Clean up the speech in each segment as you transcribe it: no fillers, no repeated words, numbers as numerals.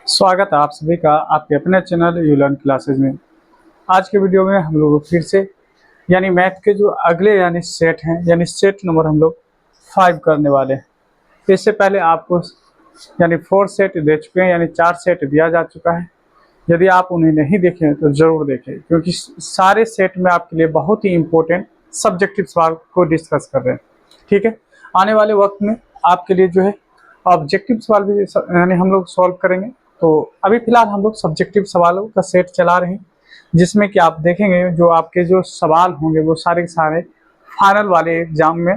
स्वागत है आप सभी का आपके अपने चैनल यू लर्न क्लासेज में। आज के वीडियो में हम लोग फिर से यानी मैथ के जो अगले यानी सेट हैं यानी सेट नंबर हम लोग 5 करने वाले हैं। इससे पहले आपको यानी 4 सेट दे चुके हैं यानी 4 सेट दिया जा चुका है। यदि आप उन्हें नहीं देखें तो ज़रूर देखें, क्योंकि सारे सेट में आपके लिए बहुत ही इम्पोर्टेंट सब्जेक्टिव सवाल को डिस्कस कर रहे हैं। ठीक है, आने वाले वक्त में आपके लिए जो है ऑब्जेक्टिव सवाल भी यानी हम लोग सॉल्व करेंगे। तो अभी फिलहाल हम लोग सब्जेक्टिव सवालों का सेट चला रहे हैं, जिसमें कि आप देखेंगे जो आपके जो सवाल होंगे वो सारे के सारे फाइनल वाले एग्जाम में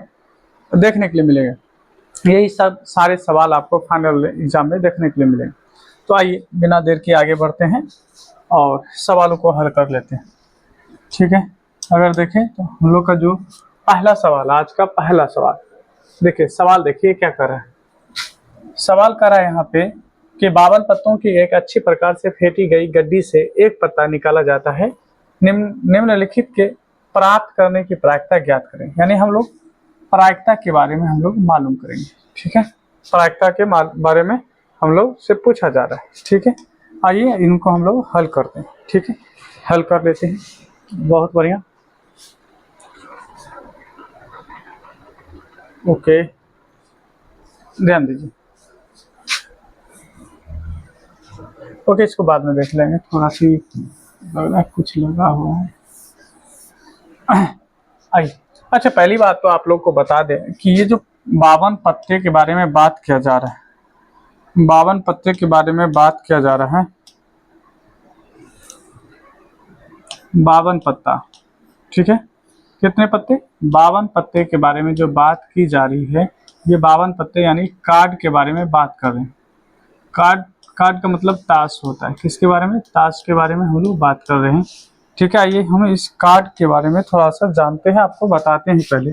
देखने के लिए मिलेंगे। यही सब सारे सवाल आपको फाइनल एग्जाम में देखने के लिए मिलेंगे। तो आइए बिना देर के आगे बढ़ते हैं और सवालों को हल कर लेते हैं। ठीक है, अगर देखें तो हम लोग का जो पहला सवाल, आज का पहला सवाल, देखिए सवाल देखिए क्या कर रहा है। सवाल कर रहा है यहाँ पे कि 52 पत्तों की एक अच्छी प्रकार से फेंटी गई गड्डी से एक पत्ता निकाला जाता है। निम्नलिखित के प्राप्त करने की प्रायिकता ज्ञात करें। यानी हम लोग प्रायिकता के बारे में हम लोग मालूम करेंगे। ठीक है, प्रायिकता के बारे में हम लोग से पूछा जा रहा है। ठीक है, आइए इनको हम लोग हल करते हैं। ठीक है, हल कर लेते हैं। बहुत बढ़िया, ओके, ध्यान दीजिए। ओके, इसको बाद में देख लेंगे, थोड़ा सी लग रहा है कुछ लगा हुआ है। आइए, अच्छा पहली बात तो आप लोग को बता दें कि ये जो 52 पत्ते के बारे में बात किया जा रहा है, 52 पत्ते के बारे में बात किया जा रहा है, 52 पत्ता। ठीक है, कितने पत्ते? 52 पत्ते के बारे में जो बात की जा रही है, ये 52 पत्ते यानी कार्ड के बारे में बात कर रहे हैं। कार्ड, कार्ड का मतलब ताश होता है। किसके बारे में? ताश के बारे में हम लोग बात कर रहे हैं। ठीक है, आइए हम इस कार्ड के बारे में थोड़ा सा जानते हैं, आपको बताते हैं पहले,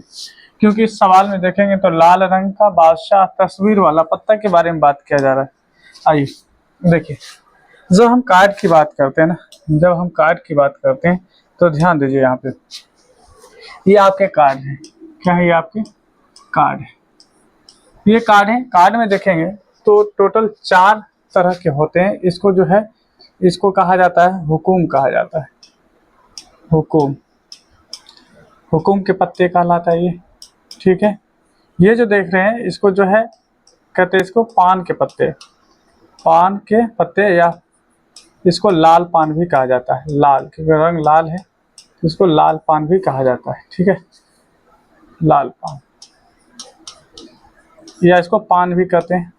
क्योंकि इस सवाल में देखेंगे तो लाल रंग का बादशाह तस्वीर वाला पत्ता के बारे में बात किया जा रहा है। आइए देखिए, जब हम कार्ड की बात करते हैं ना, जब हम कार्ड की बात करते हैं तो ध्यान दीजिए, यहाँ पे ये आपके कार्ड है। क्या है? ये आपके कार्ड है, ये कार्ड है। कार्ड में देखेंगे तो टोटल 4 तरह के होते हैं। इसको जो है, इसको कहा जाता है हुकुम, कहा जाता है हुकुम। हुकुम के पत्ते कहलाता है ये। ठीक है, ये जो देख रहे हैं इसको जो है कहते हैं इसको पान के पत्ते, पान के पत्ते, या इसको लाल पान भी कहा जाता है। लाल, क्योंकि रंग लाल है तो इसको लाल पान भी कहा जाता है। ठीक है, लाल पान, या इसको पान भी कहते हैं,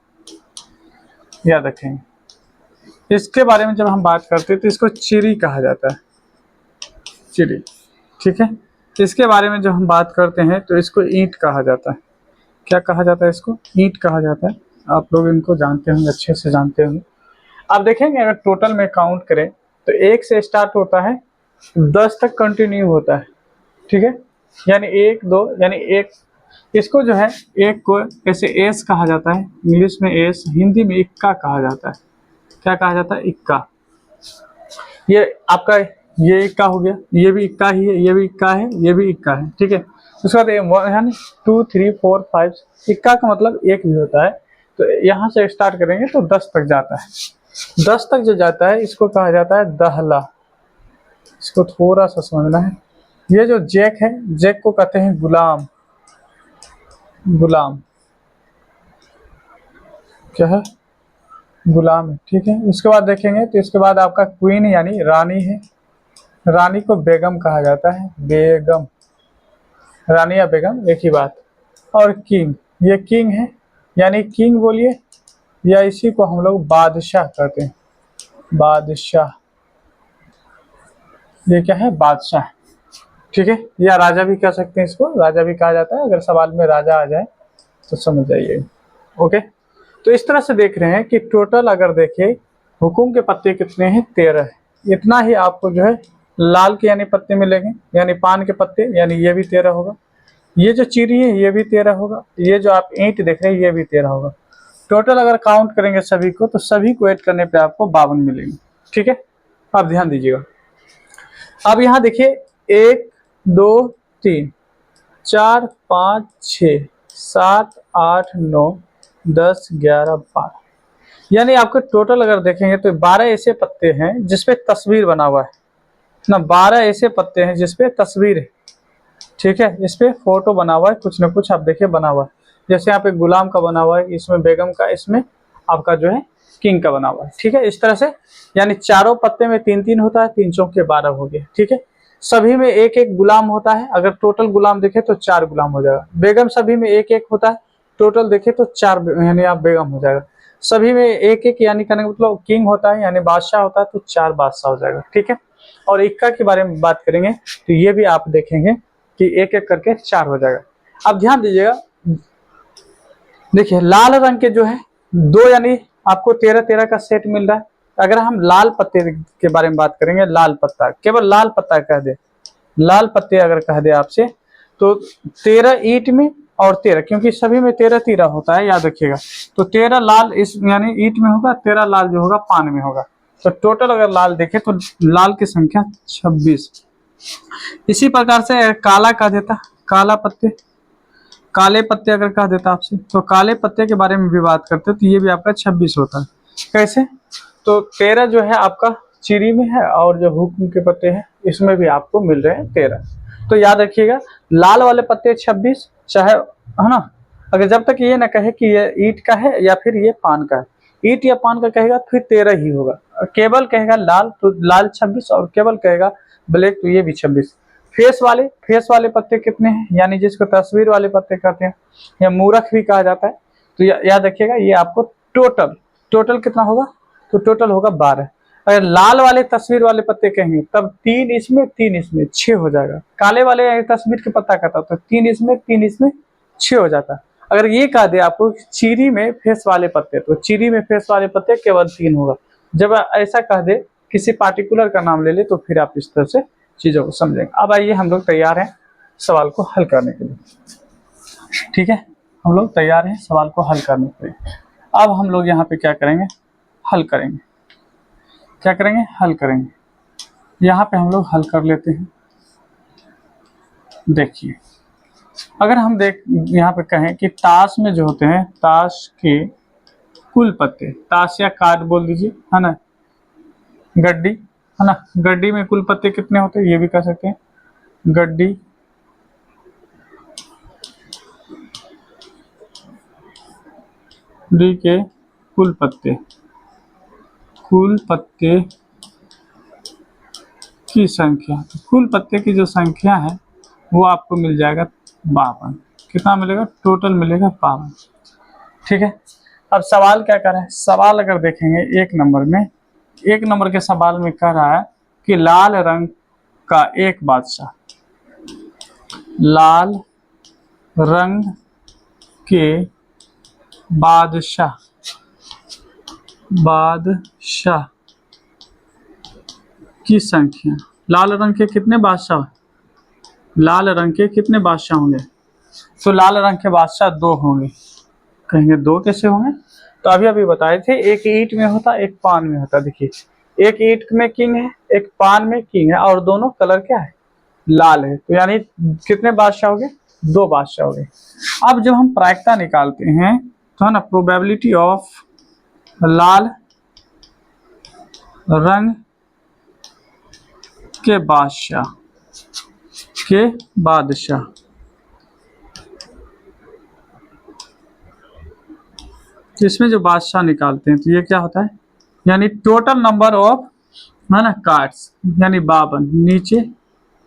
याद रखेंगे। इसके बारे में जब हम बात करते हैं तो इसको चिरी कहा जाता है, चिरी। ठीक है, इसके बारे में जब हम बात करते हैं तो इसको ईंट कहा जाता है। क्या कहा जाता है? इसको ईंट कहा जाता है। आप लोग इनको जानते होंगे, अच्छे से जानते होंगे। आप देखेंगे अगर टोटल में काउंट करें तो 1 से स्टार्ट होता है, 10 तक कंटिन्यू होता है। ठीक है, यानी 1 2 यानी एक, इसको जो है एक को ऐसे एस कहा जाता है, इंग्लिश में एस, हिंदी में इक्का कहा जाता है। क्या कहा जाता है? इक्का। ये आपका, ये इक्का हो गया, ये भी इक्का ही है, ये भी इक्का है, ये भी इक्का है। ठीक है, उसके बाद यानी 2 3 4 5, इक्का का मतलब एक भी होता है। तो यहाँ से स्टार्ट करेंगे तो 10 तक जाता है। 10 तक जो जाता है इसको कहा जाता है दहला। इसको थोड़ा सा समझना है। ये जो जैक है, जैक को कहते हैं गुलाम। गुलाम क्या है? गुलाम है। ठीक है, उसके बाद देखेंगे तो इसके बाद आपका क्वीन यानी रानी है। रानी को बेगम कहा जाता है, बेगम। रानी या बेगम एक ही बात। और किंग, ये किंग है, यानी किंग बोलिए, या इसी को हम लोग बादशाह कहते हैं, बादशाह। ये क्या है? बादशाह। ठीक है, या राजा भी कह सकते हैं, इसको राजा भी कहा जाता है। अगर सवाल में राजा आ जाए तो समझ जाइए। ओके, तो इस तरह से देख रहे हैं कि टोटल अगर देखें हुकुम के पत्ते कितने हैं? 13 है। इतना ही आपको जो है लाल के यानी पत्ते मिलेंगे, यानी पान के पत्ते, यानी ये भी 13 होगा। ये जो चीरी है ये भी 13 होगा। ये जो आप ईंट देख रहे हैं ये भी 13 होगा। टोटल अगर काउंट करेंगे सभी को तो सभी को ऐड करने पे आपको 52 मिलेंगे। ठीक है, आप ध्यान दीजिएगा। अब यहाँ देखिए 1 2 3 4 5 6 7 8 9 10 11 12, यानी आपको टोटल अगर देखेंगे तो 12 ऐसे पत्ते हैं जिसपे तस्वीर बना हुआ है ना, 12 ऐसे पत्ते हैं जिसपे तस्वीर है, ठीक है। इस पे फोटो बना हुआ है, कुछ ना कुछ आप देखिए बना हुआ है। जैसे यहाँ पे गुलाम का बना हुआ है, इसमें बेगम का, इसमें आपका जो है किंग का बना हुआ है, ठीक है। इस तरह से यानी चारों पत्ते में 3-3 होता है, 3 चौके 12 हो गए, ठीक है। सभी में एक एक गुलाम होता है, अगर टोटल गुलाम देखे तो 4 गुलाम हो जाएगा। बेगम सभी में एक एक होता है, टोटल देखे तो 4 यानी आप बेगम हो जाएगा। सभी में एक एक यानी कहने का मतलब किंग होता है यानी बादशाह होता है तो 4 बादशाह हो जाएगा, ठीक है। और इक्का के बारे में बात करेंगे तो ये भी आप देखेंगे कि एक एक करके 4 हो जाएगा। अब ध्यान दीजिएगा, देखिए लाल रंग के जो है 2 यानी आपको 13-13 का सेट मिल रहा है। अगर हम लाल पत्ते के बारे में बात करेंगे, लाल पत्ता, केवल लाल पत्ता कह दे, लाल पत्ते अगर कह दे आपसे तो 13 ईंट में और 13, क्योंकि सभी में 13-13 होता है, याद रखिएगा। तो 13 लाल इस यानी ईंट में होगा, 13 लाल जो होगा पान में होगा। तो टोटल अगर लाल देखे तो लाल की संख्या 26। इसी प्रकार से काला कह देता, काला पत्ते, काले पत्ते अगर कह देता आपसे तो काले पत्ते के बारे में भी बात करते तो ये भी आपका 26 होता है। कैसे? तो 13 जो है आपका चीरी में है और जो हुक्म के पत्ते हैं इसमें भी आपको मिल रहे हैं 13। तो याद रखिएगा लाल वाले पत्ते 26, चाहे है ना, अगर जब तक ये ना कहे कि ये ईंट का है या फिर ये पान का है, ईंट या पान का कहेगा फिर 13 ही होगा। केवल कहेगा लाल तो लाल 26, और केवल कहेगा ब्लैक तो ये भी 26। फेस वाले पत्ते कितने हैं, यानी जिसको तस्वीर वाले पत्ते कहते हैं या मूरख भी कहा जाता है। तो याद रखिएगा ये आपको टोटल कितना होगा, तो टोटल होगा 12। अगर लाल वाले तस्वीर वाले पत्ते कहेंगे तब 3 इसमें 3 इसमें 6 हो जाएगा। काले वाले तस्वीर के पत्ता कहता तो 3 इसमें 3 इसमें 6 हो जाता। अगर ये कह दे आपको चीरी में फेस वाले पत्ते, तो चीरी में फेस वाले पत्ते केवल 3 होगा। जब ऐसा कह दे किसी पार्टिकुलर का नाम ले ले तो फिर आप इस तरह से चीजों को समझेंगे। अब आइए हम लोग तैयार हैं सवाल को हल करने के लिए, ठीक है। हम लोग तैयार हैं सवाल को हल करने के लिए। अब हम लोग यहाँ पे क्या करेंगे, हल करेंगे। क्या करेंगे, हल करेंगे। यहाँ पे हम लोग हल कर लेते हैं। देखिए अगर हम यहाँ पे कहें कि ताश में जो होते हैं, ताश के कुल पत्ते, ताश या कार्ड बोल दीजिए, है ना, गड्डी, है ना, गड्डी में कुल पत्ते कितने होते हैं ये भी कह सकते हैं। गड्डी डी के कुल पत्ते की संख्या, तो कुल पत्ते की जो संख्या है वो आपको मिल जाएगा 52। कितना मिलेगा, टोटल मिलेगा 52, ठीक है। अब सवाल क्या कर रहा है, सवाल अगर देखेंगे एक नंबर के सवाल में कह रहा है कि लाल रंग का एक बादशाह, लाल रंग के बादशाह की संख्या, लाल रंग के कितने बादशाह, लाल रंग के कितने बादशाह होंगे, तो लाल रंग के बादशाह 2 होंगे। कहेंगे 2 कैसे होंगे, तो अभी बताए थे, एक ईंट में होता एक पान में होता। देखिए एक ईंट में किंग है, एक पान में किंग है, और दोनों कलर क्या है, लाल है। तो यानी कितने बादशाह हो गए, 2 बादशाह हो गए। अब जब हम प्रायिकता निकालते हैं तो है ना, प्रोबेबिलिटी ऑफ लाल रंग के बादशाह इसमें जो बादशाह निकालते हैं तो ये क्या होता है, यानी टोटल नंबर ऑफ, है ना, कार्ड्स, यानी 52 नीचे,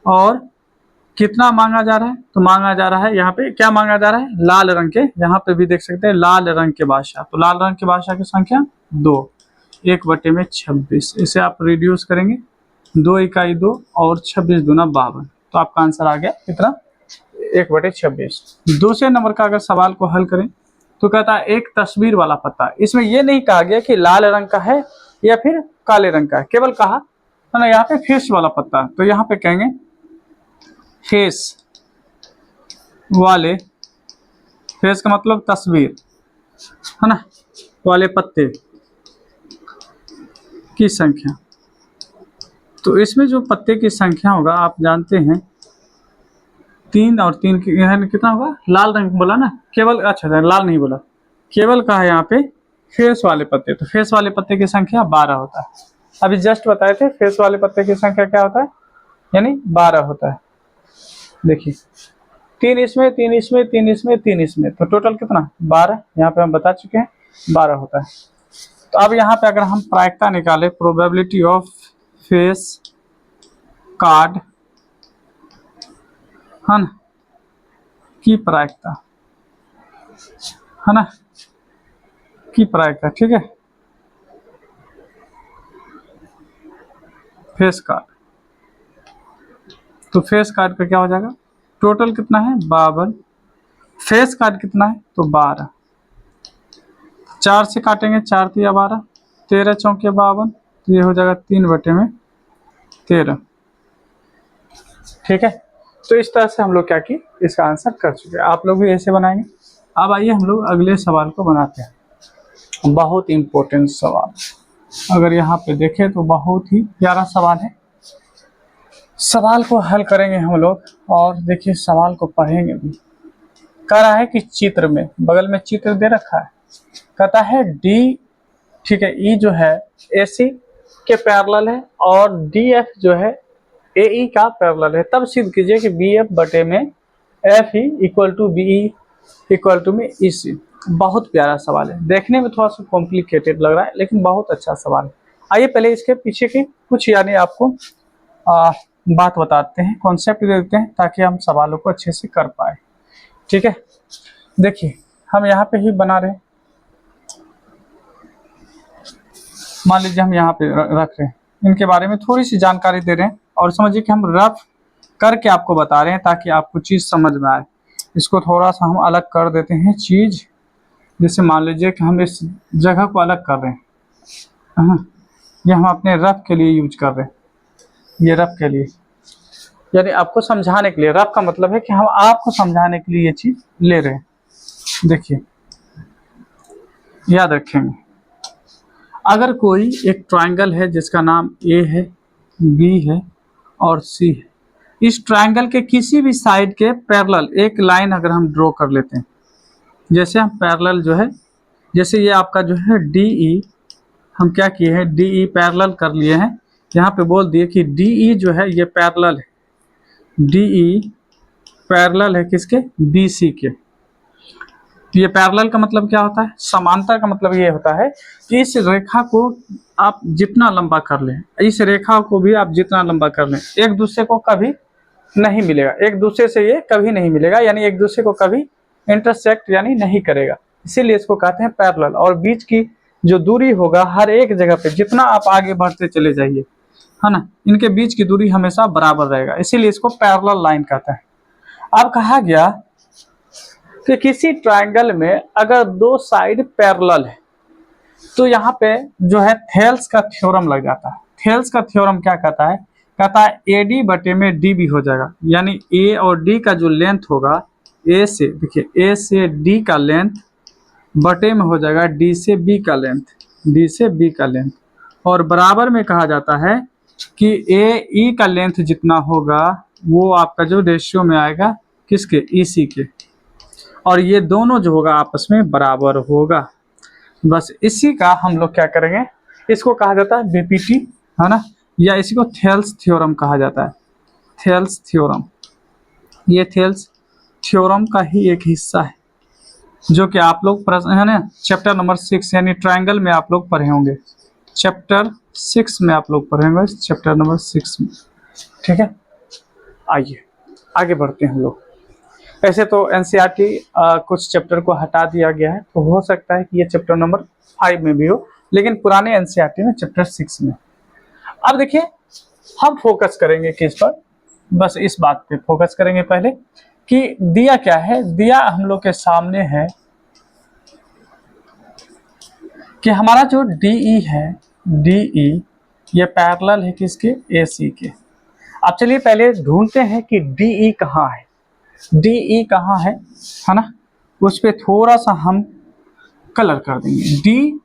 और कितना मांगा जा रहा है, तो मांगा जा रहा है यहाँ पे क्या मांगा जा रहा है, लाल रंग के, यहाँ पे भी देख सकते हैं लाल रंग के बादशाह। तो लाल रंग के बादशाह की संख्या 2, 1/26। इसे आप रिड्यूस करेंगे, 2 इकाई 2 और 26 दूना 52, तो आपका आंसर आ गया कितना, 1/26। दूसरे नंबर का अगर सवाल को हल करें तो कहता है एक तस्वीर वाला पत्ता। इसमें यह नहीं कहा गया कि लाल रंग का है या फिर काले रंग का है, केवल कहा है ना यहाँ पे फेस वाला पत्ता। तो यहाँ पे कहेंगे फेस वाले, फेस का मतलब तस्वीर, है ना, वाले पत्ते की संख्या। तो इसमें जो पत्ते की संख्या होगा आप जानते हैं 3 और 3 कितना होगा, लाल रंग बोला ना, केवल, अच्छा लाल नहीं बोला, केवल कहा यहाँ पे फेस वाले पत्ते, तो फेस वाले पत्ते की संख्या 12 होता है। अभी जस्ट बताए थे फेस वाले पत्ते की संख्या क्या होता है, यानी 12 होता है। देखिए 3 इसमें, 3 इसमें, 3 इसमें, 3 इसमें, तो टोटल कितना 12, यहाँ पे हम बता चुके हैं 12 होता है। तो अब यहाँ पे अगर हम प्रायिकता निकाले, प्रोबेबिलिटी ऑफ फेस कार्ड, है ना, की प्रायिकता, है ना, की प्रायिकता, ठीक है, फेस कार्ड, तो फेस कार्ड का क्या हो जाएगा, टोटल कितना है 52, फेस कार्ड कितना है तो 12, 4 से काटेंगे, 4 तिया 12, 13 चौके 52, तो ये हो जाएगा 3/13, ठीक है। तो इस तरह से हम लोग क्या किए, इसका आंसर कर चुके हैं। आप लोग भी ऐसे बनाएंगे। अब आइए हम लोग अगले सवाल को बनाते हैं। बहुत इंपॉर्टेंट सवाल, अगर यहाँ पे देखें तो बहुत ही प्यारा सवाल है। सवाल को हल करेंगे हम लोग, और देखिए सवाल को पढ़ेंगे भी। कह रहा है कि चित्र में, बगल में चित्र दे रखा है, कहता है डी, ठीक है, ई जो है AC के पैरेलल है और DF जो है AE का पैरेलल है। तब सिद्ध कीजिए कि BF बटे में FE equal to BE equal to में EC। बहुत प्यारा सवाल है, देखने में थोड़ा सा कॉम्प्लिकेटेड लग रहा है लेकिन बहुत अच्छा सवाल है। आइए पहले इसके पीछे की कुछ यानी आपको बात बताते हैं, कॉन्सेप्ट दे देते हैं ताकि हम सवालों को अच्छे से कर पाए, ठीक है। देखिए हम यहाँ पे ही बना रहे हैं, मान लीजिए हम यहाँ पे रख रहे हैं, इनके बारे में थोड़ी सी जानकारी दे रहे हैं और समझिए कि हम रफ करके आपको बता रहे हैं ताकि आपको चीज़ समझ में आए। इसको थोड़ा सा हम अलग कर देते हैं चीज़, जैसे मान लीजिए कि हम इस जगह को अलग कर रहे हैं, ये हम अपने रफ के लिए यूज कर रहे हैं, ये रफ के लिए, यानी आपको समझाने के लिए। रफ का मतलब है कि हम आपको समझाने के लिए ये चीज़ ले रहे हैं। देखिए याद रखेंगे, अगर कोई एक ट्रायंगल है जिसका नाम A है, B है और C है, इस ट्रायंगल के किसी भी साइड के पैरेलल एक लाइन अगर हम ड्रॉ कर लेते हैं, जैसे हम पैरेलल जो है, जैसे ये आपका जो है DE, हम क्या किए हैं DE पैरेलल कर लिए हैं, यहाँ पे बोल दिए कि DE जो है ये पैरेलल है, DE पैरेलल है किसके, BC के। ये पैरेलल का मतलब क्या होता है, समांतर का मतलब ये होता है कि इस रेखा को आप जितना लंबा कर लें, इस रेखा को भी आप जितना लंबा कर लें, एक दूसरे को कभी नहीं मिलेगा, एक दूसरे से ये कभी नहीं मिलेगा, यानी एक दूसरे को कभी इंटरसेक्ट यानी नहीं करेगा, इसीलिए इसको कहते हैं पैरेलल। और बीच की जो दूरी होगा हर एक जगह पे, जितना आप आगे बढ़ते चले जाइए, है ना, इनके बीच की दूरी हमेशा बराबर रहेगा, इसीलिए इसको पैरेलल लाइन कहते हैं। अब कहा गया कि किसी ट्रायंगल में अगर दो साइड पैरेलल है तो यहाँ पे जो है थेल्स का थ्योरम लग जाता है। थेल्स का थ्योरम क्या कहता है, कहता है AD बटे में DB हो जाएगा, यानी A और D का जो लेंथ होगा, A से, देखिए A से D का लेंथ बटे में हो जाएगा D से B का लेंथ, D से B का लेंथ, और बराबर में कहा जाता है कि AE का लेंथ जितना होगा वो आपका जो रेशियो में आएगा किसके, EC के, और ये दोनों जो होगा आपस में बराबर होगा। बस इसी का हम लोग क्या करेंगे, इसको कहा जाता है BPT, है ना, या इसी को थेल्स थ्योरम कहा जाता है, थेल्स थ्योरम। ये थेल्स थ्योरम का ही एक हिस्सा है जो कि आप लोग है ना चैप्टर नंबर 6 यानी ट्रायंगल में आप लोग पढ़े होंगे, चैप्टर 6 में आप लोग पढ़े होंगे, चैप्टर नंबर 6 में, ठीक है। आइए आगे बढ़ते हैं हम लोग। ऐसे तो NCERT कुछ चैप्टर को हटा दिया गया है, तो हो सकता है कि ये चैप्टर नंबर 5 में भी हो, लेकिन पुराने NCERT में चैप्टर 6 में। अब देखिए हम फोकस करेंगे किस पर, बस इस बात पे फोकस करेंगे पहले कि दिया क्या है। दिया हम लोग के सामने है कि हमारा जो DE है, DE ये पैरेलल है किसके, AC के। अब चलिए पहले ढूंढते हैं कि DE कहाँ है, DE कहाँ है ना, उस पर थोड़ा सा हम कलर कर देंगे। D,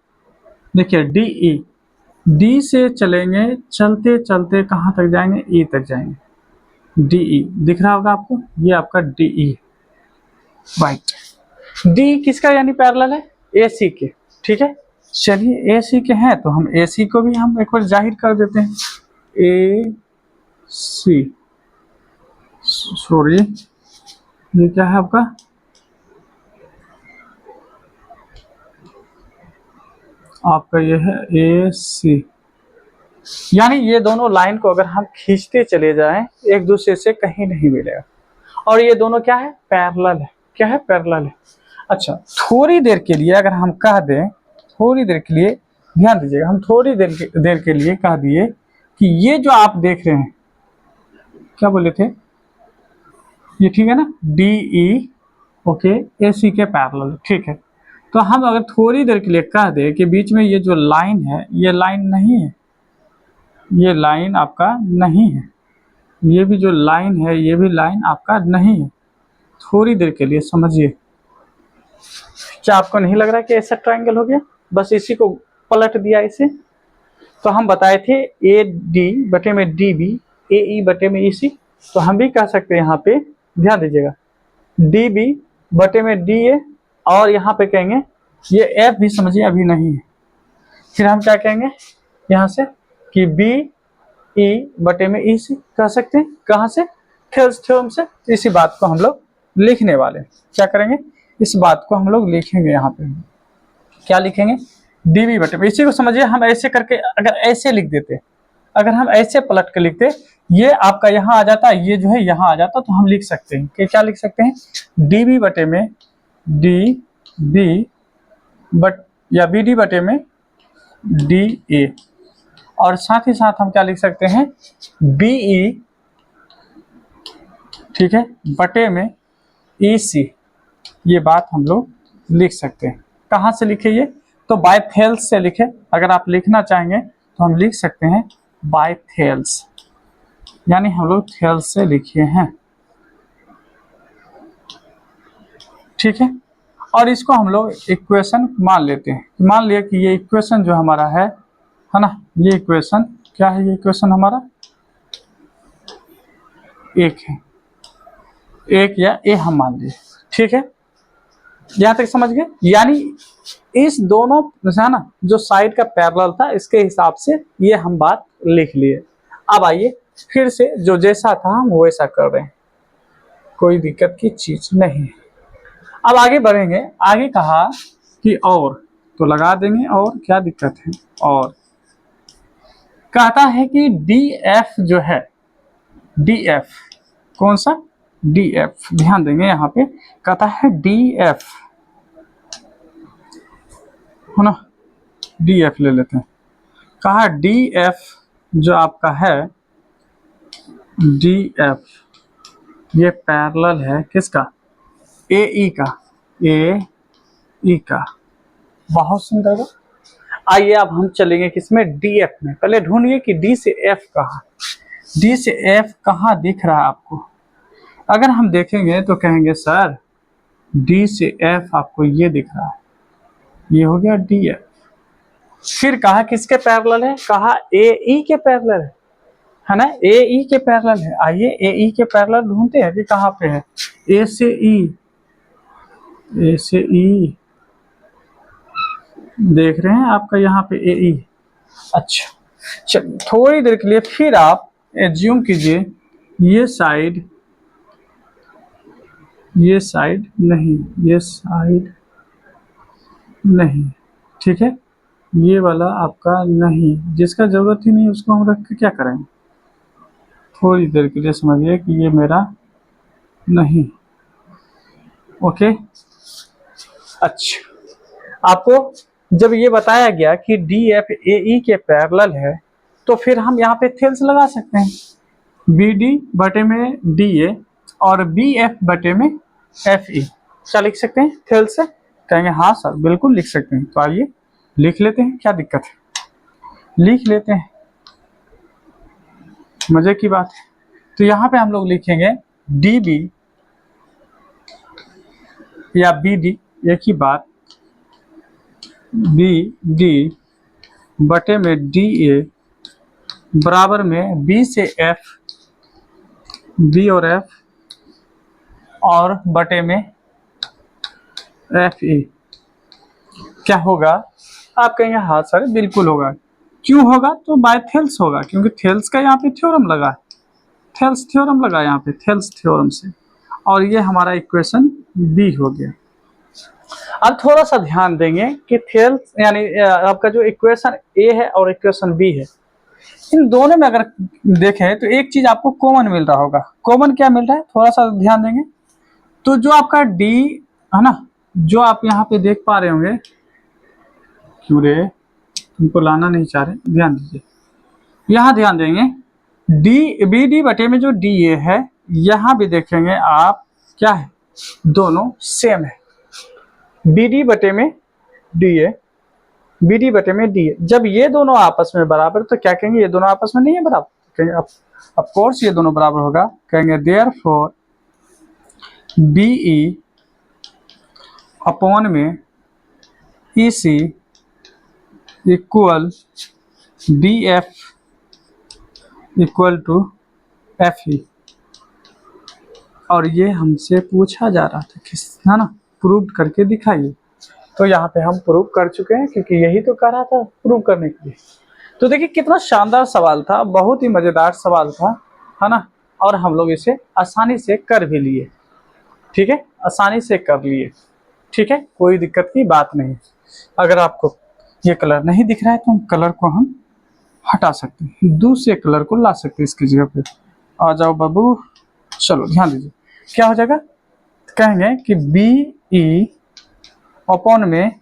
देखिए DE, D से चलेंगे, चलते चलते कहाँ तक जाएंगे, E तक जाएंगे। DE दिख रहा होगा आपको, ये आपका DE, राइट। D किसका यानी पैरेलल है, AC के, ठीक है। चलिए ए सी के हैं तो हम ए सी को भी हम एक बार जाहिर कर देते हैं। ए सी, सॉरी ये क्या है आपका, आपका ये है ए सी। यानी ये दोनों लाइन को अगर हम खींचते चले जाएं एक दूसरे से कहीं नहीं मिलेगा, और ये दोनों क्या है, पैरेलल है। क्या है, पैरेलल है। अच्छा, थोड़ी देर के लिए अगर हम कह दें, थोड़ी देर के लिए ध्यान दीजिएगा, हम थोड़ी देर के लिए कह दिए कि ये जो आप देख रहे हैं, क्या बोले थे, ये ठीक है ना, डी ई, ओके, ए सी के पैरेलल, ठीक है। तो हम अगर थोड़ी देर के लिए कह दें कि बीच में ये जो लाइन है, ये लाइन नहीं है, ये लाइन आपका नहीं है, ये भी जो लाइन है ये भी लाइन आपका नहीं है। थोड़ी देर के लिए समझिए, क्या आपको नहीं लग रहा कि ऐसा ट्रायंगल हो गया, बस इसी को पलट दिया इसे। तो हम बताए थे ए डी बटे में डी बी, ए ई बटे में ई सी, तो हम भी कह सकते हैं यहाँ पे, ध्यान दीजिएगा, डी बी बटे में डी ए, और यहाँ पे कहेंगे ये एफ भी समझिए अभी नहीं है, फिर हम क्या कहेंगे यहाँ से कि बी ई बटे में ई सी कह सकते हैं। कहाँ से, थेल्स थ्योरम से। इसी बात को हम लोग लिखने वाले, क्या करेंगे, इस बात को हम लोग लिखेंगे। यहाँ पे क्या लिखेंगे, डी बी बटे में, इसी को समझिए। हम ऐसे करके अगर ऐसे लिख देते, अगर हम ऐसे पलट के लिखते, ये आपका यहाँ आ जाता, ये जो है यहाँ आ जाता, तो हम लिख सकते हैं कि क्या लिख सकते हैं, डी बी बटे में डी बी बट, या बी डी बटे में डी ए, और साथ ही साथ हम क्या लिख सकते हैं, बी ई, ठीक है, बटे में ई सी। ये बात हम लोग लिख सकते हैं। कहाँ से लिखे ये, तो बाय थेल्स से लिखे। अगर आप लिखना चाहेंगे तो हम लिख सकते हैं बाय थेल्स, यानी हम लोग थेल्स से लिखे हैं, ठीक है। और इसको हम लोग इक्वेशन मान लेते हैं। मान लिया कि ये इक्वेशन जो हमारा है ना, ये इक्वेशन क्या है, ये इक्वेशन हमारा एक है, एक या ए हम मान लिए, ठीक है। यहाँ तक समझ गए, यानी इस दोनों है ना, जो साइड का पैरेलल था, इसके हिसाब से ये हम बात लिख लिए। अब आइए फिर से जो जैसा था हम वैसा कर रहे हैं, कोई दिक्कत की चीज नहीं। अब आगे बढ़ेंगे, आगे कहा कि और, तो लगा देंगे, और क्या दिक्कत है, और कहता है कि डी एफ जो है, डी एफ कौन सा, डी एफ, ध्यान देंगे यहाँ पे कहता है डी एफ, है ना, डी एफ ले लेते हैं। कहा डी एफ जो आपका है, डी एफ ये पैरेलल है किसका, ए ई का, ए ई का। बहुत सुंदर। आइए अब हम चलेंगे किसमें, डी एफ में। पहले ढूंढिए कि डी से एफ कहाँ, डी से एफ कहाँ दिख रहा है आपको। अगर हम देखेंगे तो कहेंगे सर डी से एफ आपको ये दिख रहा है, ये हो गया डी एफ। फिर कहा किसके पैरेलल है, कहा ए ई के पैरेलल है ना, ए ई के पैरेलल है। आइए ए ई के पैरेलल ढूंढते हैं कि कहाँ पे है, ए से ई, ए से ई देख रहे हैं आपका यहाँ पे ए ई। अच्छा चलिए, थोड़ी देर के लिए फिर आप एज्यूम कीजिए ये साइड, ये साइड नहीं, ये साइड नहीं, ठीक है, ये वाला आपका नहीं, जिसका जरूरत ही नहीं उसको हम रख के क्या करेंगे। थोड़ी देर के लिए समझिए कि ये मेरा नहीं, ओके। अच्छा, आपको जब ये बताया गया कि डी एफ ए ई के पैरेलल है, तो फिर हम यहाँ पे थेल्स लगा सकते हैं, बी डी बटे में डी ए और बी एफ बटे में एफ ई। क्या लिख सकते हैं थेल्स से, कहेंगे हाँ सर बिल्कुल लिख सकते हैं। तो आइए लिख लेते हैं, क्या दिक्कत है, लिख लेते हैं, मजे की बात है। तो यहाँ पे हम लोग लिखेंगे डी बी या बी डी, एक ही बात, बी डी बटे में डी ए बराबर में बी से एफ, बी और एफ, और बटे में एफ ई। क्या होगा? आप कहेंगे हाँ सर बिल्कुल होगा। क्यों होगा? तो बाय थेल्स होगा, क्योंकि थेल्स का यहाँ पे थ्योरम लगा है, थेल्स थ्योरम लगा यहाँ पे, थेल्स थ्योरम से। और ये हमारा इक्वेशन बी हो गया। अब थोड़ा सा ध्यान देंगे कि थेल्स यानी आपका जो इक्वेशन ए है और इक्वेशन बी है, इन दोनों में अगर देखें तो एक चीज आपको कॉमन मिल रहा होगा। कॉमन क्या मिल रहा है? थोड़ा सा ध्यान देंगे तो जो आपका डी है ना, जो आप यहाँ पे देख पा रहे होंगे, क्यों रे तुमको लाना नहीं चाह रहे, ध्यान दीजिए, यहाँ ध्यान देंगे, डी बी डी बटे में जो डी ए है, यहाँ भी देखेंगे आप क्या है, दोनों सेम है। बी डी बटे में डी ए, बी डी बटे में डी ए, जब ये दोनों आपस में बराबर, तो क्या कहेंगे? ये दोनों आपस में नहीं है बराबर, कहेंगे ऑफ कोर्स ये दोनों बराबर होगा, कहेंगे देयरफॉर बी ई अपॉन में E C equal B F equal to F E. और ये हमसे पूछा जा रहा था किस, है ना, प्रूव करके दिखाइए। तो यहाँ पे हम प्रूव कर चुके हैं, क्योंकि यही तो कर रहा था प्रूव करने के लिए। तो देखिए कितना शानदार सवाल था, बहुत ही मजेदार सवाल था, है ना, और हम लोग इसे आसानी से कर भी लिए। ठीक है, आसानी से कर लिए। ठीक है, कोई दिक्कत की बात नहीं। अगर आपको ये कलर नहीं दिख रहा है तो कलर को हम हटा सकते हैं, दूसरे कलर को ला सकते हैं इसकी जगह पे। आ जाओ बाबू, चलो ध्यान दीजिए, क्या हो जाएगा? कहेंगे कि बी ई अपॉन में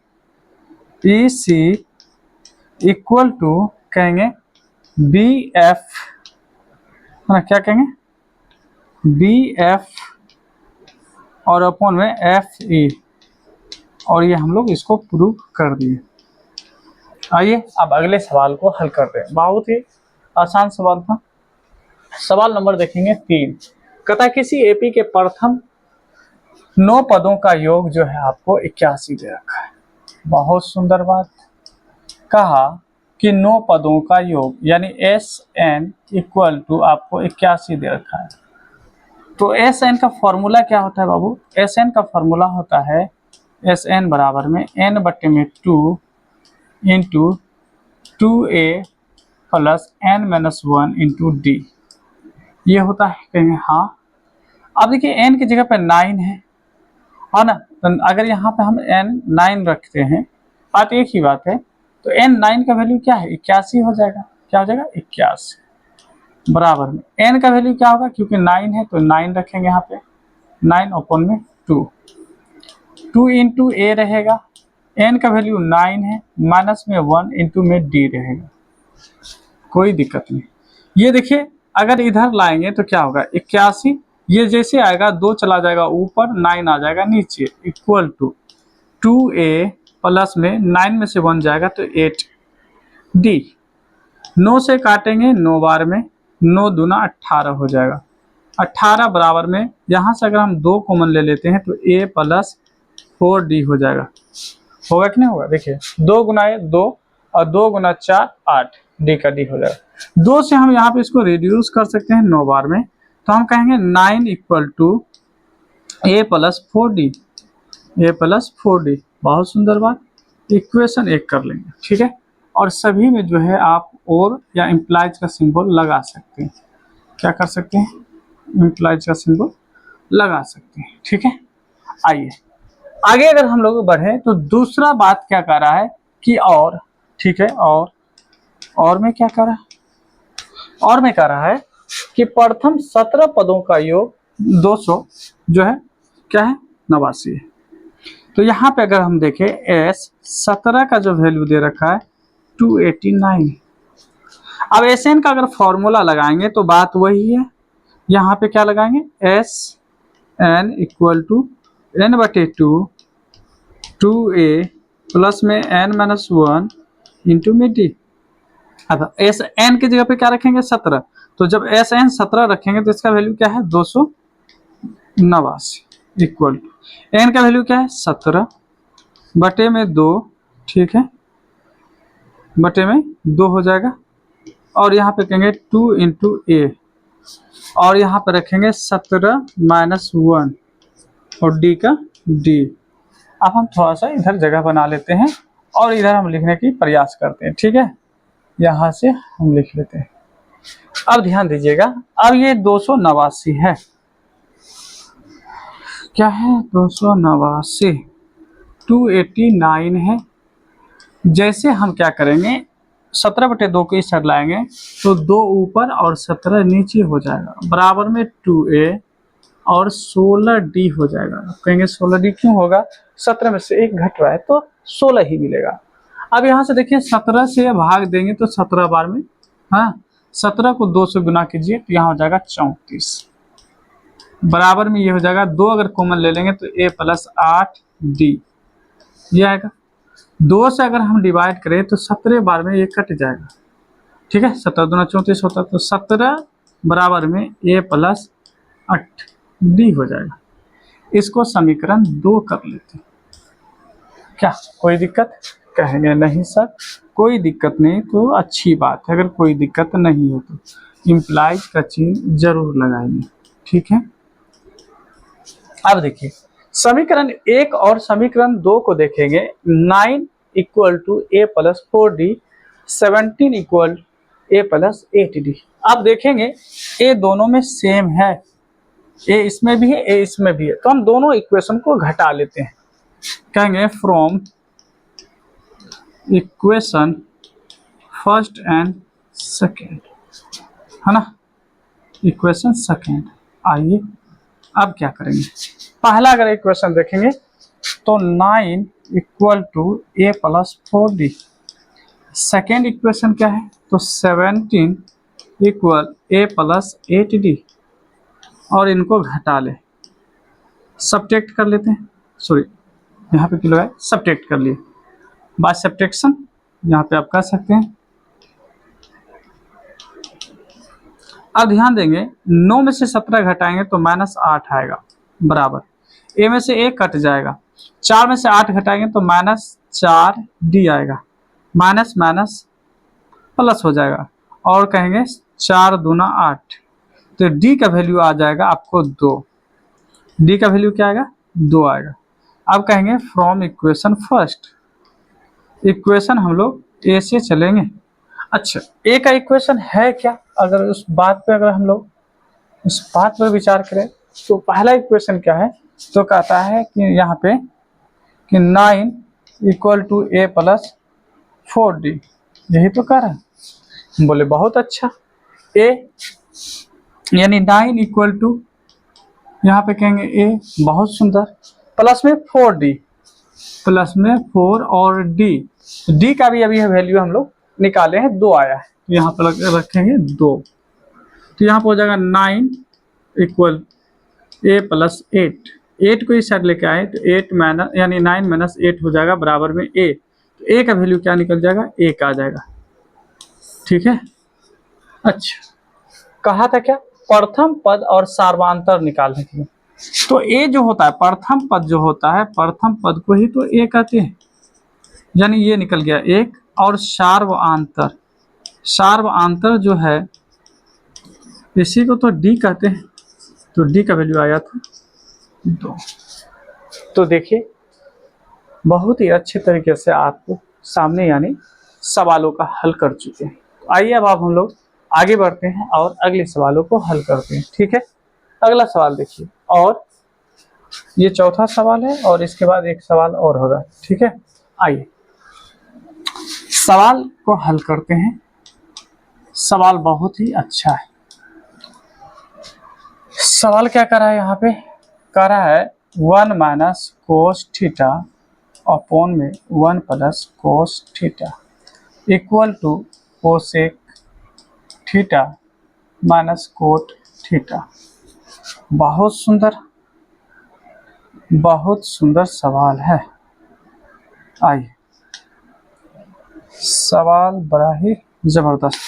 ई सी इक्वल टू, कहेंगे बी एफ, है ना, क्या कहेंगे? बी एफ और अपॉन में एफ ई। और ये हम लोग इसको प्रूव कर दिए। आइए अब अगले सवाल को हल करते हैं। बहुत ही आसान सवाल था। सवाल नंबर देखेंगे 3। कहता है किसी एपी के प्रथम 9 पदों का योग जो है आपको 81 दे रखा है। बहुत सुंदर बात। कहा कि 9 पदों का योग यानी एस एन इक्वल टू आपको 81 दे रखा है। तो एस एन का फॉर्मूला क्या होता है बाबू? एस एन का फॉर्मूला होता है एस एन बराबर में एन बटे में 2 into 2a plus n minus 1 into d. ये होता है, कहेंगे हाँ। अब देखिए एन की जगह पे 9 है, और ना, तो अगर यहाँ पे हम एन 9 रखते हैं, बात एक ही बात है, तो एन 9 का वैल्यू क्या है? 81 हो जाएगा। क्या हो जाएगा? 81 बराबर में एन का वैल्यू क्या होगा? क्योंकि 9 है तो 9 रखेंगे यहाँ पे, 9 अपॉन में 2 इंटू ए रहेगा, एन का वैल्यू 9 है, माइनस में 1 इंटू में डी रहेगा। कोई दिक्कत नहीं। ये देखिए अगर इधर लाएंगे तो क्या होगा? 81, ये जैसे आएगा 2 चला जाएगा ऊपर, 9 आ जाएगा नीचे, इक्वल टू 2a प्लस में 9 में से 1 जाएगा तो 8d। 9 से काटेंगे 9 बार में, 9 दूना 18 हो जाएगा। 18 बराबर में यहाँ से अगर हम 2 कॉमन ले लेते हैं तो a प्लस 4d हो जाएगा। होगा कि नहीं होगा? देखिए 2 गुना 2 और 2 गुना 4 8, डी का डी हो जाएगा। 2 से हम यहाँ पे इसको रिड्यूस कर सकते हैं 9 बार में, तो हम कहेंगे 9 equal to a plus 4d, a plus 4d। बहुत सुंदर बात। इक्वेशन 1 कर लेंगे। ठीक है, और सभी में जो है आप और या इम्प्लाइज का सिंबल लगा सकते हैं। क्या कर सकते हैं? इम्प्लाइज का सिंबल लगा सकते हैं। ठीक है, आइए आगे अगर हम लोग बढ़े तो दूसरा बात क्या कर रहा है कि और, ठीक है, और में क्या कर रहा है? और में कह रहा है कि प्रथम 17 पदों का योग 200 जो है क्या है? 89 है। तो यहाँ पे अगर हम देखें एस 17 का जो वैल्यू दे रखा है 289। अब एस एन का अगर फॉर्मूला लगाएंगे तो बात वही है। यहाँ पे क्या लगाएंगे? S N equal to n बटे 2a प्लस में एन माइनस 1 इंटू में डी। अब एस एन की जगह पे क्या रखेंगे? 17। तो जब एस एन 17 रखेंगे तो इसका वैल्यू क्या है? 289 इक्वल टू एन का वैल्यू क्या है? 17 बटे में 2, ठीक है, बटे में 2 हो जाएगा। और यहाँ पे कहेंगे 2 इंटू ए, और यहाँ पे रखेंगे 17 माइनस 1 और डी का डी। अब हम थोड़ा सा इधर जगह बना लेते हैं और इधर हम लिखने की प्रयास करते हैं। ठीक है, यहाँ से हम लिख लेते हैं। अब ध्यान दीजिएगा, अब ये 289 है। क्या है? 289, 289 है। जैसे हम क्या करेंगे, 17/2 को इस साइड लाएंगे तो 2 ऊपर और 17 नीचे हो जाएगा, बराबर में 2a और 16d हो जाएगा। कहेंगे 16d क्यों होगा? 17 में से 1 घट रहा है तो 16 ही मिलेगा। अब यहाँ से देखिए 17 से भाग देंगे तो 17 बार में, हाँ 17 को 2 से गुना कीजिए तो यहाँ हो जाएगा 34, बराबर में ये हो जाएगा 2 अगर कॉमन ले लेंगे तो a + 8d ये आएगा। 2 से अगर हम डिवाइड करें तो 17 बार में ये कट जाएगा। ठीक है, 17 दूना 34 होता है तो 17 बराबर में a + 8d हो जाएगा। इसको समीकरण 2 कर लेते हैं। क्या कोई दिक्कत? कहेंगे नहीं सर कोई दिक्कत नहीं, तो अच्छी बात है। अगर कोई दिक्कत नहीं है तो इम्प्लाइज का चिन्ह जरूर लगाएंगे। ठीक है, अब देखिए समीकरण 1 और समीकरण 2 को देखेंगे। 9 = a + 4d, 17 = a + 8d। अब देखेंगे ए दोनों में सेम है, ए इसमें भी है ए इसमें भी है, तो हम दोनों इक्वेशन को घटा लेते हैं। कहेंगे from equation first and second, है ना, इक्वेशन सेकेंड। आइए अब क्या करेंगे, पहला अगर इक्वेशन देखेंगे तो 9 = a + 4d। सेकेंड इक्वेशन क्या है? तो 17 = a + 8d, और इनको घटा ले, सब्ट्रैक्ट कर लेते हैं। सॉरी यहाँ पे किलो है, सब्ट्रैक्ट कर लिए, बाय सब्ट्रैक्शन यहाँ पे आप कर सकते हैं। अब ध्यान देंगे 9 में से 17 घटाएंगे तो -8 आएगा, बराबर ए में से 1 कट जाएगा, 4 में से 8 घटाएंगे तो -4d आएगा, माइनस माइनस प्लस हो जाएगा, और कहेंगे 4 दूना 8, तो d का वैल्यू आ जाएगा आपको 2। d का वैल्यू क्या आएगा? 2 आएगा। अब कहेंगे फ्रॉम इक्वेशन फर्स्ट, इक्वेशन हम लोग ए से चलेंगे। अच्छा ए का इक्वेशन है क्या? अगर उस बात पे अगर हम लोग इस बात पर विचार करें तो पहला इक्वेशन क्या है? तो कहता है कि यहाँ पे कि 9 = a + 4d, यही तो कह रहा है। बोले बहुत अच्छा, a यानी 9 = यहाँ पे कहेंगे a, बहुत सुंदर, प्लस में 4d, प्लस में 4 और d का भी अभी वैल्यू हम लोग निकाले हैं, 2 आया है, यहाँ पर रखेंगे 2, तो यहाँ पर हो जाएगा 9 = a + 8, 8 को इस साइड लेके आए तो 8 माइनस यानी 9 - 8 हो जाएगा, बराबर में a, तो a का वैल्यू क्या निकल जाएगा? 1 आ जाएगा। ठीक है, अच्छा कहा था क्या? प्रथम पद और सार्वधातुक निकालने के लिए, तो ए जो होता है प्रथम पद जो होता है, प्रथम पद को ही तो ए कहते हैं, यानी ये निकल गया 1, और सार्वधातुक, सार्वधातुक जो है इसी को तो डी कहते हैं, तो डी का वैल्यू आया था 2। तो देखिए बहुत ही अच्छे तरीके से आपको सामने यानी सवालों का हल कर चुके हैं। आइए अब आप हम लोग आगे बढ़ते हैं और अगले सवालों को हल करते हैं। ठीक है, अगला सवाल देखिए, और ये चौथा सवाल है और इसके बाद एक सवाल और होगा। ठीक है, आइए सवाल को हल करते हैं। सवाल बहुत ही अच्छा है। सवाल क्या कर रहा है? यहाँ पे कह रहा है 1 - cos थीटा अपॉन में 1 + cos theta = cosec theta - cot theta. बहुत सुंदर सवाल है। आइए, सवाल बड़ा ही जबरदस्त।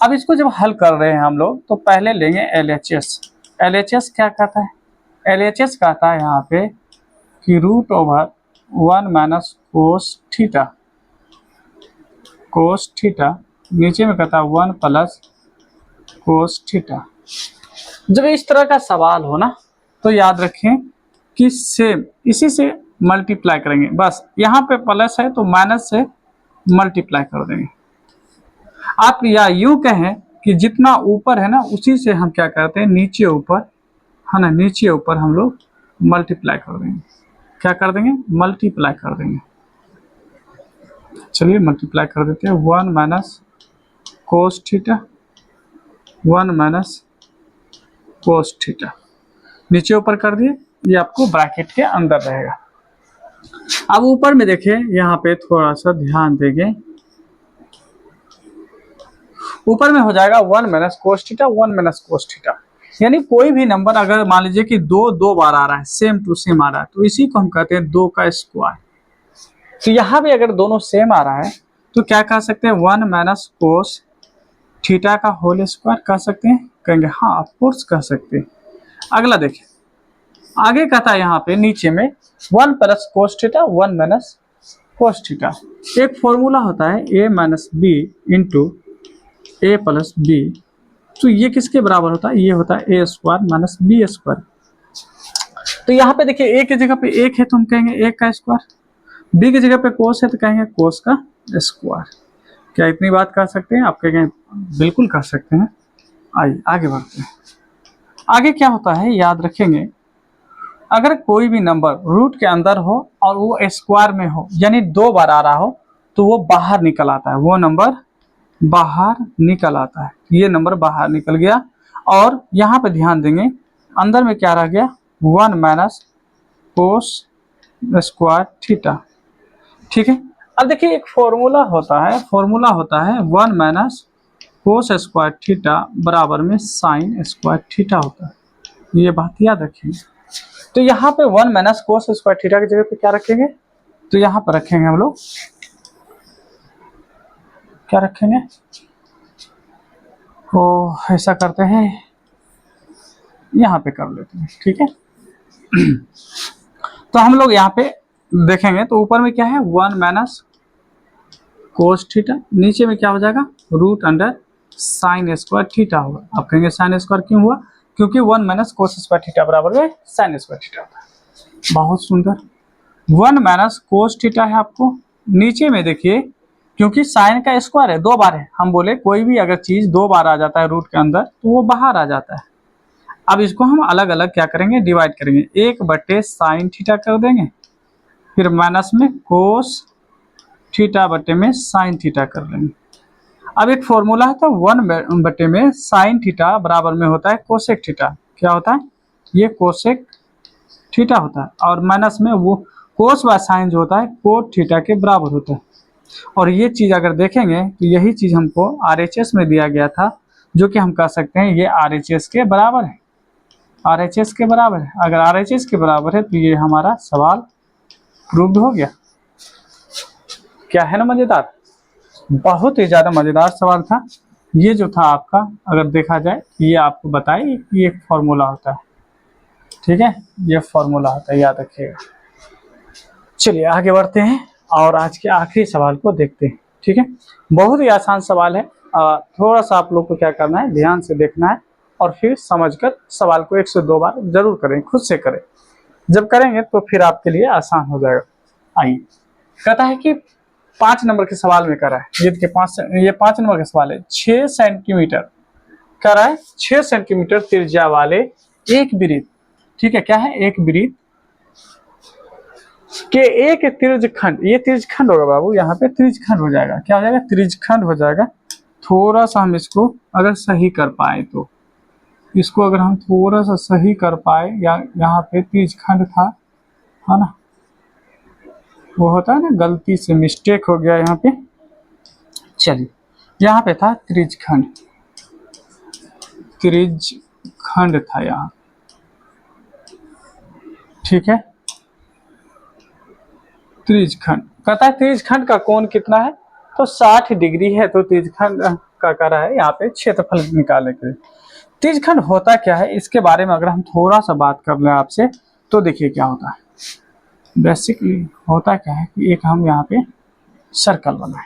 अब इसको जब हल कर रहे हैं हम लोग तो पहले लेंगे LHS। LHS क्या कहता है? LHS कहता है यहाँ पे कि √1 - cos थीटा, cos थीटा, नीचे में कहता है 1 + cos थीटा। जब इस तरह का सवाल हो ना तो याद रखें कि सेम इसी से मल्टीप्लाई करेंगे, बस यहाँ पे प्लस है तो माइनस से मल्टीप्लाई कर देंगे। आप या यूं कहें कि जितना ऊपर है ना उसी से हम क्या करते हैं, नीचे ऊपर है ना, नीचे ऊपर हम लोग मल्टीप्लाई कर देंगे। क्या कर देंगे, मल्टीप्लाई कर देंगे। चलिए मल्टीप्लाई कर देते हैं। 1 minus cos theta, 1 minus cos theta, नीचे ऊपर कर दिए, ये आपको ब्रैकेट के अंदर रहेगा। अब ऊपर में देखिए, यहाँ पे थोड़ा सा ध्यान देंगे, ऊपर में हो जाएगा 1 minus cos theta, 1 minus cos theta. यानी कोई भी नंबर अगर मान लीजिए कि दो बार आ रहा है, सेम टू सेम आ रहा है, तो इसी को हम कहते हैं 2 का स्क्वायर। तो यहाँ भी अगर दोनों सेम आ रहा है तो क्या कह सकते हैं, 1 माइनस कोस थीटा का होल स्क्वायर कह सकते हैं, कहेंगे हाँ ऑफकोर्स कह सकते हैं। अगला देखिए, आगे कहता है यहाँ पे नीचे में 1 plus cos theta, 1 minus cos theta. एक फॉर्मूला होता है a minus b into a plus b, तो ये किसके बराबर होता है, ये होता है a square minus b square. तो यहाँ पे देखिए, ए की जगह पे 1 है तो हम कहेंगे 1 का स्क्वायर, बी की जगह पे कोस है तो कहेंगे कोस का स्क्वायर। क्या इतनी बात कर सकते हैं, आप कहेंगे बिल्कुल कर सकते हैं। आइए आगे बढ़ते हैं। आगे क्या होता है याद रखेंगे, अगर कोई भी नंबर रूट के अंदर हो और वो स्क्वायर में हो, यानी 2 बार आ रहा हो, तो वो बाहर निकल आता है, वो नंबर बाहर निकल आता है। ये नंबर बाहर निकल गया। और यहाँ पे ध्यान देंगे, अंदर में क्या रह गया, 1 माइनस कोस स्क्वायर थीटा। ठीक है, अब देखिए एक फॉर्मूला होता है 1 माइनस कोस स्क्वायर थीटा बराबर में साइन स्क्वायर थीटा होता है। ये बात याद रखिए। तो यहाँ पे 1 माइनस कोस स्क्वायर थीटा की जगह पे क्या रखेंगे, तो यहाँ पर रखेंगे हम लोग, क्या रखेंगे, तो ऐसा करते हैं, यहाँ पे कर लेते हैं। ठीक है तो हम लोग यहाँ पे देखेंगे तो ऊपर में क्या है, 1 माइनस कोस थीटा, नीचे में क्या हो जाएगा, root under sine square theta होगा। आप कहेंगे साइन स्क्वायर क्यों हुआ, क्योंकि 1 माइनस कोस स्क्वायर थीटा बराबर में साइन स्क्वायर थीटा होता है। बहुत सुंदर, 1 माइनस कोस थीटा है आपको, नीचे में देखिए क्योंकि साइन का स्क्वायर है, 2 बार है, हम बोले कोई भी अगर चीज 2 बार आ जाता है रूट के अंदर तो वो बाहर आ जाता है। अब इसको हम अलग अलग क्या करेंगे, डिवाइड करेंगे, 1 साइन थीटा कर देंगे, फिर माइनस में कोस थीटा बटे में साइन थीटा कर लेंगे। अब एक फॉर्मूला है तो 1 में साइन थीटा बराबर में होता है कोसेक थीटा। क्या होता है, ये कोसेक थीटा होता है, और माइनस में वो कोस बाय साइन जो होता है कोट थीटा के बराबर होता है। और ये चीज़ अगर देखेंगे तो यही चीज़ हमको RHS में दिया गया था, जो कि हम कह सकते हैं ये RHS के बराबर है, RHS के बराबर है। अगर RHS के बराबर है तो ये हमारा सवाल प्रूव्ड हो गया। क्या है ना मज़ेदार, बहुत ही ज़्यादा मज़ेदार सवाल था ये जो था आपका। अगर देखा जाए ये आपको बताए कि एक फॉर्मूला होता है, ठीक है, ये फॉर्मूला होता है, याद रखिएगा। चलिए आगे बढ़ते हैं और आज के आखिरी सवाल को देखते हैं। ठीक है, बहुत ही आसान सवाल है, थोड़ा सा आप लोग को क्या करना है, ध्यान से देखना है और फिर समझकर सवाल को 1 से 2 बार जरूर करें, खुद से करें। जब करेंगे तो फिर आपके लिए आसान हो जाएगा। आइए, कहता है कि 5 नंबर के सवाल में करा है, ये 5 नंबर का सवाल है। 6 सेंटीमीटर कह रहा है, 6 सेंटीमीटर त्रिज्या वाले एक वृत्त, ठीक है, क्या है, एक वृत्त के एक त्रिज्यखंड, ये त्रिज्यखंड होगा बाबू, यहाँ पे त्रिज्यखंड हो जाएगा। क्या हो जाएगा, त्रिज्यखंड हो जाएगा। थोड़ा सा हम इसको अगर सही कर पाए तो, इसको अगर हम थोड़ा सा सही कर पाए, या यहाँ पे त्रिज्यखंड था, है ना, वो होता है ना, गलती से मिस्टेक हो गया यहाँ पे। चलिए, यहाँ पे था त्रिज्यखंड, त्रिज्यखंड था यहाँ, ठीक है, त्रिज्यखंड। कहता है त्रिज्यखंड का कोण कितना है, तो 60 डिग्री है। तो त्रिज्यखंड का कह रहा है यहाँ पे क्षेत्रफल निकालने के लिए। त्रिज्यखंड होता क्या है, इसके बारे में अगर हम थोड़ा सा बात कर लें आपसे, तो देखिए क्या होता है। बेसिकली होता क्या है कि एक हम यहाँ पे सर्कल बनाए।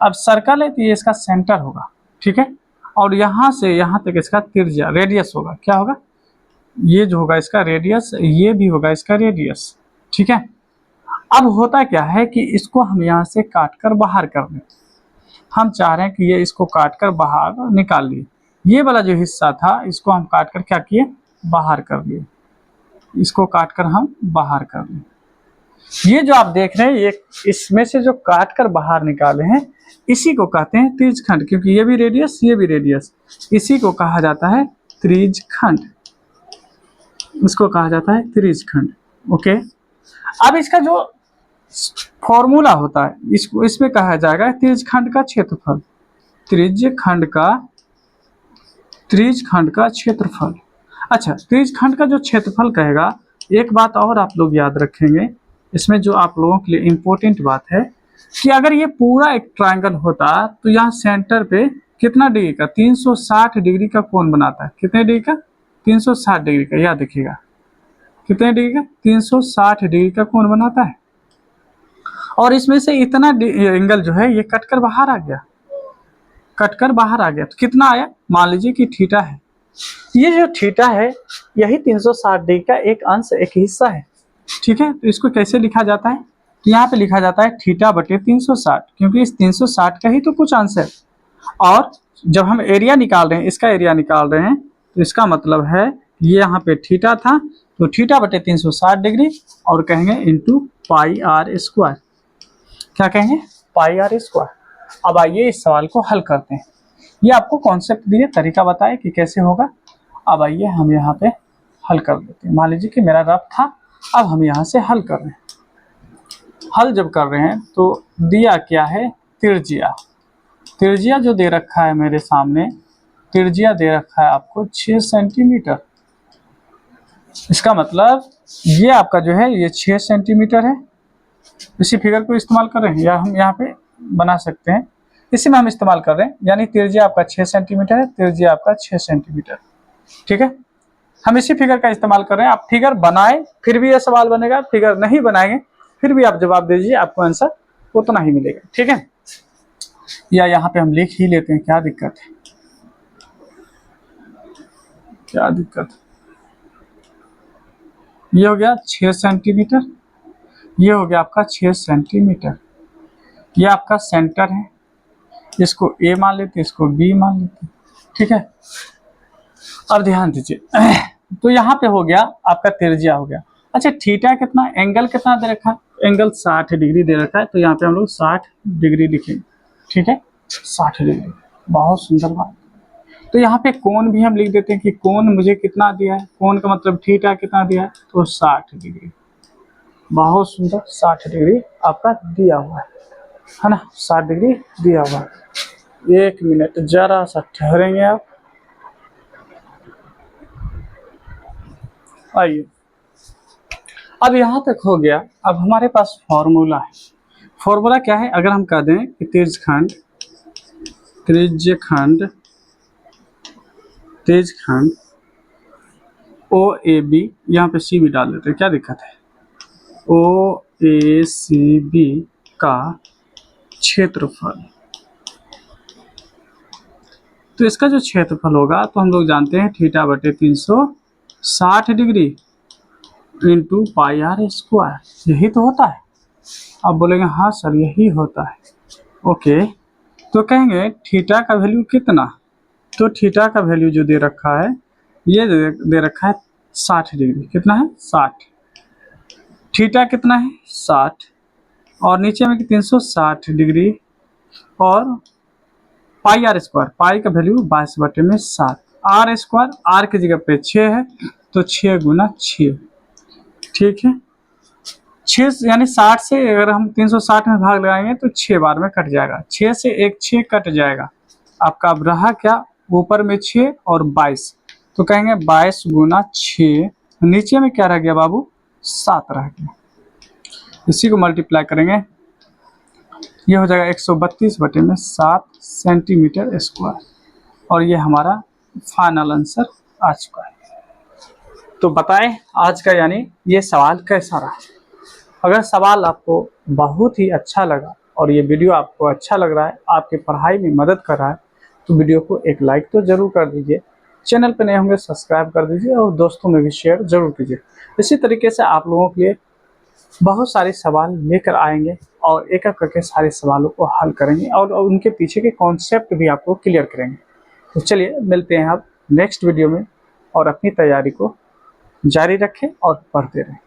अब सर्कल है तो ये इसका सेंटर होगा, ठीक है, और यहाँ से यहाँ तक इसका त्रिज्या, रेडियस होगा। क्या होगा, ये जो होगा इसका रेडियस, ये भी होगा इसका रेडियस, ठीक है। अब होता क्या है कि इसको हम यहाँ से काट कर बाहर कर दें। हम चाह रहे हैं कि ये इसको काट कर बाहर निकाल लिए। ये वाला जो हिस्सा था इसको हम काट कर क्या किए, बाहर कर लिए। इसको काट कर हम बाहर कर लिए। ये जो आप देख रहे हैं, ये इसमें से जो काट कर बाहर निकाले हैं इसी को कहते हैं त्रिज्यखंड, क्योंकि ये भी रेडियस ये भी रेडियस, इसी को कहा जाता है त्रिज्यखंड। इसको कहा जाता है त्रिज्यखंड। ओके, अब इसका जो फॉर्मूला होता है इसको इसमें कहा जाएगा त्रिज्यखंड का क्षेत्रफल। त्रिज्यखंड का क्षेत्रफल। अच्छा, त्रिज्यखंड का जो क्षेत्रफल कहेगा, एक बात और आप लोग याद रखेंगे इसमें, जो आप लोगों के लिए इम्पोर्टेंट बात है कि अगर ये पूरा एक ट्रायंगल होता तो यहाँ सेंटर पे कितना डिग्री का, 360 डिग्री का कोण बनाता है। कितने डिग्री का, 360 डिग्री का। याद रखिएगा कितने डिग्री का, 360 डिग्री का कोण बनाता है। और इसमें से इतना एंगल जो है ये कटकर बाहर आ गया, कटकर बाहर आ गया। तो कितना आया, मान लीजिए कि थीटा है, ये जो थीटा है यही 360 डिग्री का एक अंश, एक हिस्सा है। ठीक है, तो इसको कैसे लिखा जाता है, तो यहाँ पे लिखा जाता है थीटा बटे 360, क्योंकि इस 360 का ही तो कुछ अंश है। और जब हम एरिया निकाल रहे हैं, इसका एरिया निकाल रहे हैं, तो इसका मतलब है ये यहाँ पे थीटा था, तो थीटा बटे 360 डिग्री और कहेंगे इंटू पाई आर स्क्वायर। क्या कहेंगे, पाई आर स्क्वायर। अब आइए इस सवाल को हल करते हैं। ये आपको कॉन्सेप्ट दिए, तरीका बताए कि कैसे होगा। अब आइए हम यहाँ पे हल कर देते हैं। मान लीजिए कि मेरा रफ था, अब हम यहाँ से हल कर रहे हैं। हल जब कर रहे हैं तो दिया क्या है, त्रिज्या। त्रिज्या जो दे रखा है मेरे सामने, त्रिज्या दे रखा है आपको 6 सेंटीमीटर। इसका मतलब ये आपका जो है ये 6 सेंटीमीटर है। इसी फिगर को इस्तेमाल कर रहे हैं, या हम यहाँ पे बना सकते हैं, इसी में हम इस्तेमाल कर रहे हैं। यानी त्रिज्या आपका 6 सेंटीमीटर है, त्रिज्या आपका 6 सेंटीमीटर। ठीक है, हम इसी फिगर का इस्तेमाल कर रहे हैं। आप फिगर बनाए फिर भी ये सवाल बनेगा, फिगर नहीं बनाएंगे फिर भी आप जवाब दीजिए, आपको आंसर उतना ही मिलेगा। ठीक है, या यहाँ पे हम लिख ही लेते हैं, क्या दिक्कत है, क्या दिक्कत। ये हो गया 6 सेंटीमीटर, ये हो गया आपका 6 सेंटीमीटर। ये आपका सेंटर है, इसको ए मान लेते, इसको बी मान लेते। ठीक है, अब ध्यान दीजिए तो यहाँ पे हो गया आपका त्रिज्या हो गया। अच्छा, थीटा कितना, एंगल कितना दे रखा है, एंगल 60 डिग्री दे रखा है, तो यहाँ पे हम लोग 60 डिग्री लिखेंगे। ठीक है, 60 डिग्री, बहुत सुंदर बात। तो यहाँ पे कोण भी हम लिख देते हैं कि कोण मुझे कितना दिया है, कोण का मतलब थीटा कितना दिया है, तो 60 डिग्री। बहुत सुंदर, 60 डिग्री आपका दिया हुआ है ना, 60 डिग्री दिया हुआ है। 1 मिनट जरा सा ठहरेंगे आप। आइए, अब यहाँ तक हो गया। अब हमारे पास फॉर्मूला है। फॉर्मूला क्या है, अगर हम कह दें कि त्रिज्यखंड ओ ए बी, यहाँ पे सी भी डाल देते हैं, क्या दिक्कत है, ओ ए सी बी का क्षेत्रफल। तो इसका जो क्षेत्रफल होगा, तो हम लोग जानते हैं थीटा बटे 360 degree into pi r square. यही तो होता है। आप बोलेंगे हाँ सर यही होता है। ओके, तो कहेंगे थीटा का वैल्यू कितना, तो थीटा का वैल्यू जो दे रखा है, ये दे रखा है 60 डिग्री। कितना है, 60। थीटा कितना है, 60, और नीचे में 360 डिग्री, और पाई आर स्क्वायर, पाई का वैल्यू 22/7, आर स्क्वायर, आर की जगह पे 6 है, तो 6 गुना 6। ठीक है, 6 यानी 60 से अगर हम 360 में भाग लगाएंगे तो 6 बार में कट जाएगा, 6 से एक 6 कट जाएगा आपका। अब रहा क्या, ऊपर में 6 और 22, तो कहेंगे 22 गुना 6, नीचे में क्या रह गया बाबू, 7 रह गया। इसी को मल्टीप्लाई करेंगे, ये हो जाएगा 132/7 सेंटीमीटर स्क्वायर, और ये हमारा फाइनल आंसर आ चुका है। तो बताएं आज का यानी ये सवाल कैसा रहा। अगर सवाल आपको बहुत ही अच्छा लगा और ये वीडियो आपको अच्छा लग रहा है, आपकी पढ़ाई में मदद कर रहा है, तो वीडियो को एक लाइक तो ज़रूर कर दीजिए। चैनल पर नए होंगे सब्सक्राइब कर दीजिए और दोस्तों में भी शेयर ज़रूर कीजिए। इसी तरीके से आप लोगों के लिए बहुत सारे सवाल लेकर आएंगे और एक एक करके सारे सवालों को हल करेंगे और उनके पीछे के कॉन्सेप्ट भी आपको क्लियर करेंगे। तो चलिए मिलते हैं आप नेक्स्ट वीडियो में, और अपनी तैयारी को जारी रखें और पढ़ते रहें।